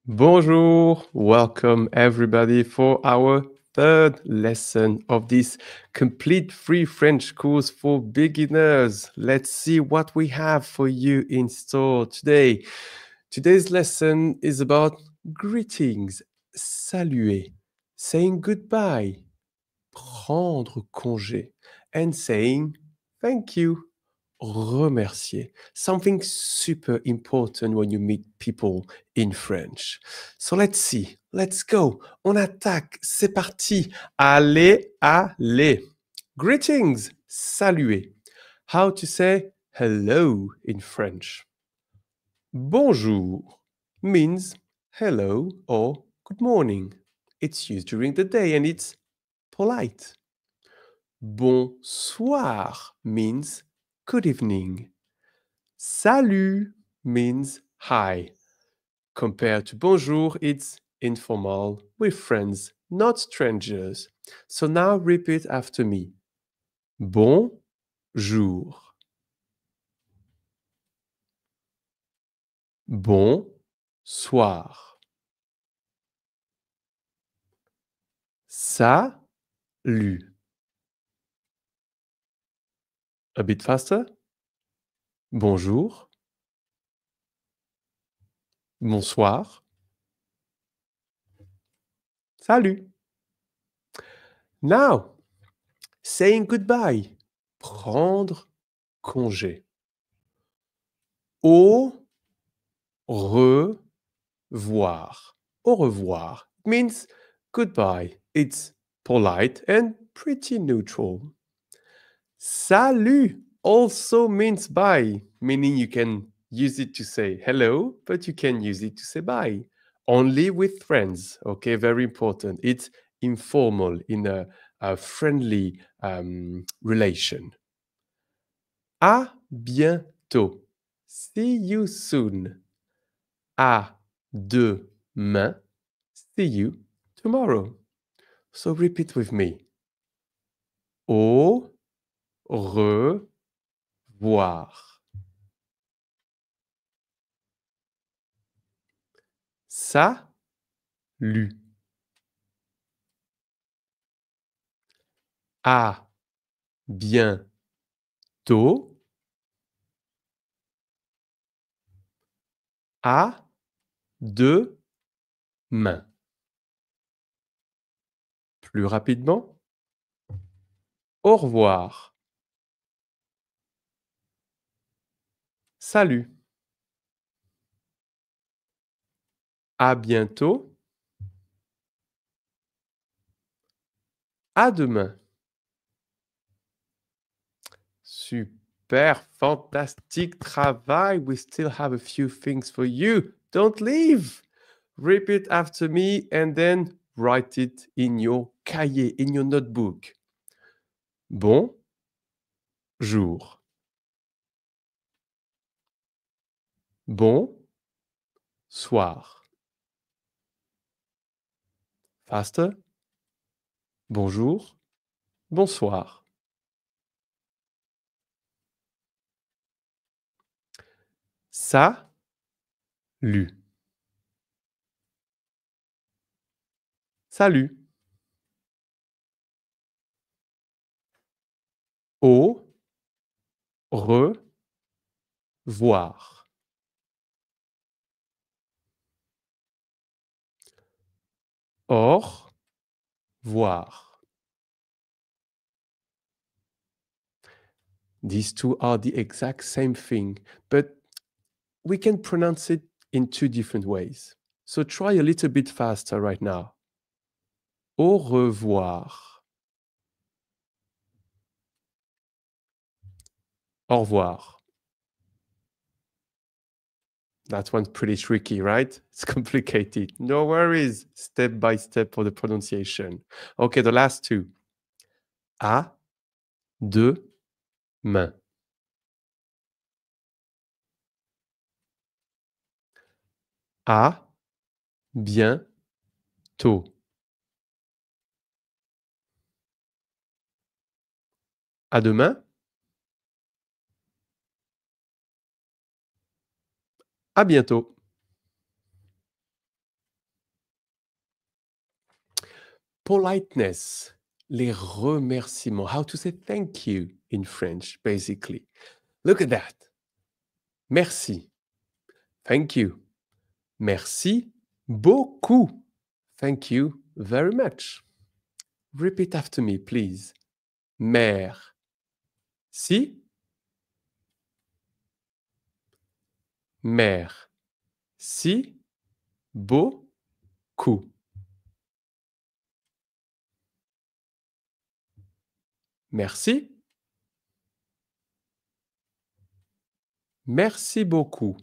Bonjour, welcome everybody for our third lesson of this complete free French course for beginners. Let's see what we have for you in store today. Today's lesson is about greetings, saluer, saying goodbye, prendre congé, and saying thank you, remercier. Something super important when you meet people in French. So let's see. Let's go. On attaque. C'est parti. Allez, allez. Greetings. Saluer. How to say hello in French. Bonjour means hello or good morning. It's used during the day and it's polite. Bonsoir means good evening. Salut means hi. Compared to bonjour, it's informal with friends, not strangers. So now repeat after me. Bonjour. Bonsoir. Salut. A bit faster. Bonjour. Bonsoir. Salut. Now, saying goodbye. Prendre congé. Au revoir. Au revoir means goodbye. It's polite and pretty neutral. Salut also means bye, meaning you can use it to say hello, but you can use it to say bye. Only with friends, okay? Very important. It's informal in a friendly relation. À bientôt. See you soon. À demain. See you tomorrow. So repeat with me. Au revoir. Salut. À bientôt. À demain. Plus rapidement. Au revoir. Salut. À bientôt. À demain. Super, fantastic travail. We still have a few things for you. Don't leave. Repeat after me and then write it in your cahier, in your notebook. Bonjour. Bonsoir. Faster. Bonjour. Bonsoir. Salut. Salut. Au revoir. Au revoir. These two are the exact same thing, but we can pronounce it in two different ways. So try a little bit faster right now. Au revoir. Au revoir. That one's pretty tricky, right? It's complicated. No worries. Step by step for the pronunciation. Okay, the last two. À demain. À bientôt. À demain. À bientôt. politeness, les remerciements, how to say thank you in French, basically. Look at that. Merci. Thank you. Merci beaucoup. Thank you very much. Repeat after me, please. Mère. Si. Mère. Si. Beaucoup. Merci. Merci beaucoup.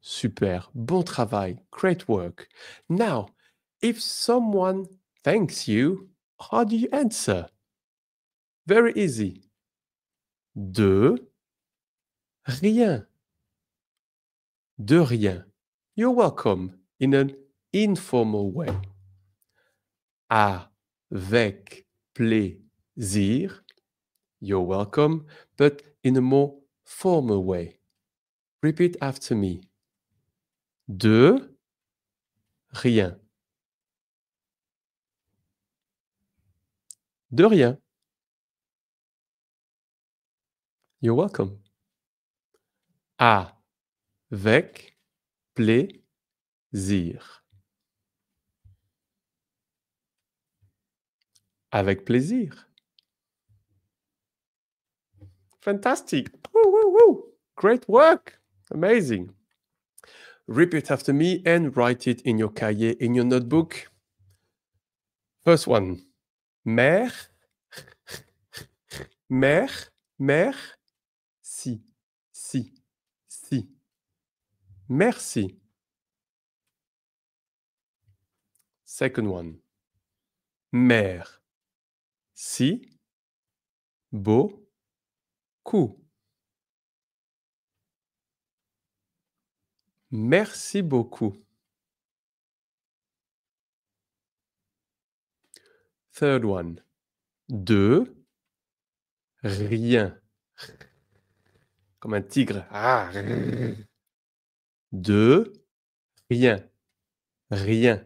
Super. Bon travail. Great work. Now, if someone thanks you, how do you answer? Very easy. De rien. De rien. You're welcome in an informal way. Avec plaisir. You're welcome, but in a more formal way. Repeat after me. De rien. De rien. You're welcome. Avec plaisir. Avec plaisir. Fantastic. Woo, woo, woo. Great work. Amazing. Repeat after me and write it in your cahier, in your notebook. First one. Mère. Mère. Mère. Si. Si. Si. Merci. Second one. Mère. Si. Beaucoup. Merci beaucoup. Third one. De rien. Comme un tigre. Ah. De rien. Rien.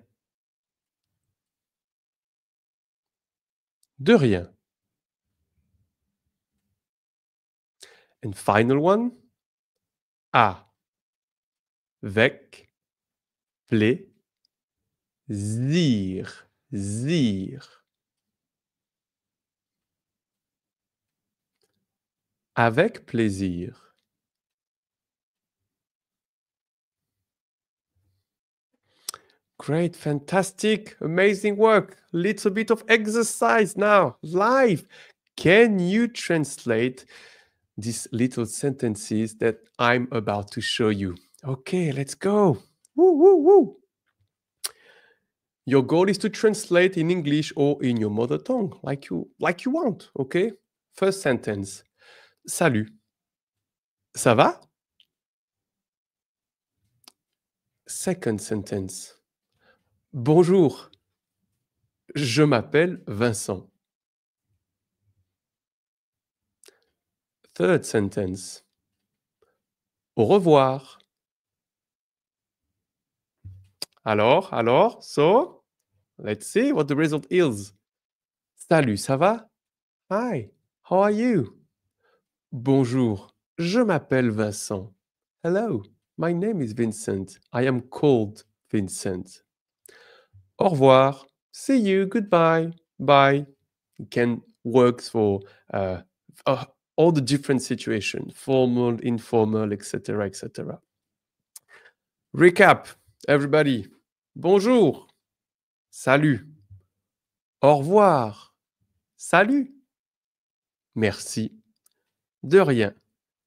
De rien. And final one. Avec plaisir. Zir. Avec plaisir. Great, fantastic, amazing work. Little bit of exercise now, live. Can you translate these little sentences that I'm about to show you? Okay, let's go. Woo, woo, woo. Your goal is to translate in English or in your mother tongue, like you want, okay? First sentence. Salut. Ça va? Second sentence. Bonjour. Je m'appelle Vincent. Third sentence. Au revoir. Alors, so, let's see what the result is. Salut, ça va? Hi, how are you? Bonjour, je m'appelle Vincent. Hello, my name is Vincent. I am called Vincent. Au revoir. See you. Goodbye. Bye. It can work for all the different situations, formal, informal, etc., etc. Recap, everybody. Bonjour. Salut. Au revoir. Salut. Merci. De rien.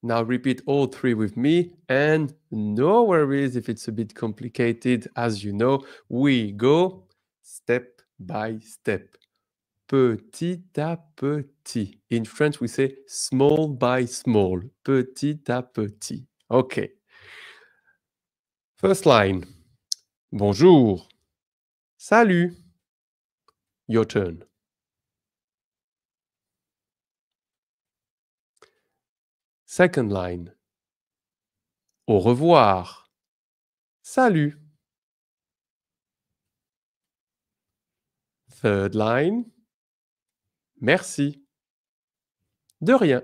Now repeat all three with me, and no worries if it's a bit complicated. As you know, we go step by step. Petit à petit. In French, we say small by small. Petit à petit. Okay. First line. Bonjour. Salut. Your turn. Second line. Au revoir. Salut. Third line. Merci. De rien.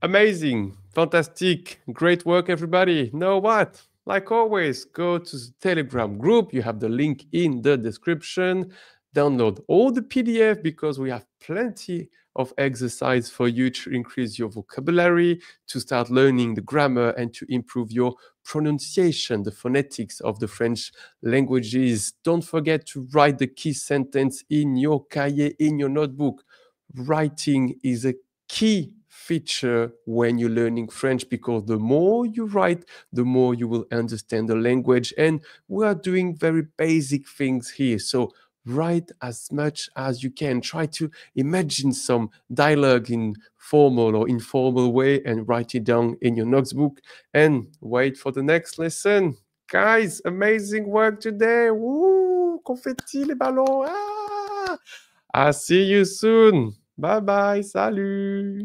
Amazing. Fantastic. Great work, everybody. Know what? Like always, go to the Telegram group. You have the link in the description. Download all the PDF because we have plenty of exercise for you to increase your vocabulary, to start learning the grammar, and to improve your pronunciation, the phonetics of the French languages. Don't forget to write the key sentence in your cahier, in your notebook. Writing is a key feature when you're learning French because the more you write, the more you will understand the language. And we are doing very basic things here. So write as much as you can. Try to imagine some dialogue in formal or informal way and write it down in your notebook and wait for the next lesson. Guys, amazing work today. Woo! Confetti, les ballons. Ah! I'll see you soon. Bye bye. Salut.